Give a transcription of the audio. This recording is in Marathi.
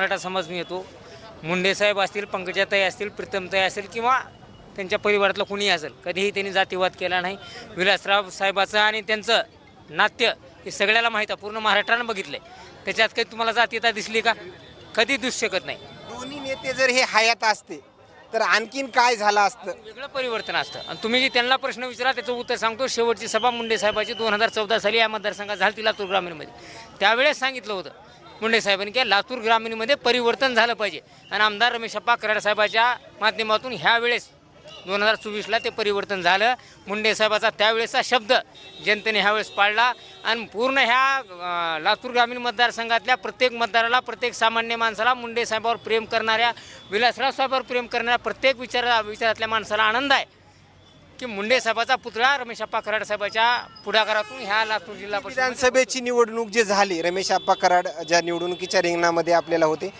मराठा समाज मी येतो. मुंडे साहेब असतील, पंकजाताई असतील, प्रीतमताई असतील किंवा त्यांच्या परिवारातलं कुणीही असेल, कधीही त्यांनी जातीवाद केला नाही. विलासराव साहेबाचं आणि त्यांचं नाट्य हे सगळ्याला माहीत आहे, पूर्ण महाराष्ट्रानं बघितलं आहे. त्याच्यात काही तुम्हाला जातीयता दिसली का? कधी दिसू शकत नाही. दोन्ही नेते जर हे हयात असते तर आणखीन काय झालं असतं? वेगळं परिवर्तन असतं. आणि तुम्ही जे त्यांना प्रश्न विचारा त्याचं उत्तर सांगतो. शेवटची सभा मुंडे साहेबाची 2014 साली या मतदारसंघात झाली, लातूर ग्रामीणमध्ये. त्यावेळेस सांगितलं होतं मुंडे साहेबांनी की लातूर ग्रामीणमध्ये परिवर्तन झालं पाहिजे. आणि आमदार रमेशप्पा कराड साहेबाच्या माध्यमातून ह्या वेळेस 2024ला ते परिवर्तन झालं. मुंडे साहेबाचा त्यावेळेसचा शब्द जनतेने ह्यावेळेस पाळला आणि पूर्ण ह्या लातूर ग्रामीण मतदारसंघातल्या प्रत्येक मतदाराला, प्रत्येक सामान्य माणसाला, मुंडे साहेबावर प्रेम करणाऱ्या, विलासराव साहेबावर प्रेम करणाऱ्या प्रत्येक विचारातल्या माणसाला आनंद आहे की मुंडे साहेबाचा पुतळा रमेशप्पा कराड साहेबाच्या पुढाकारातून ह्या लातूर जिल्हा परिषद विधानसभेची निवडणूक जे झाली, रमेश आप्पा कराड ज्या निवडणुकीच्या रिंगणामध्ये आपल्याला होते,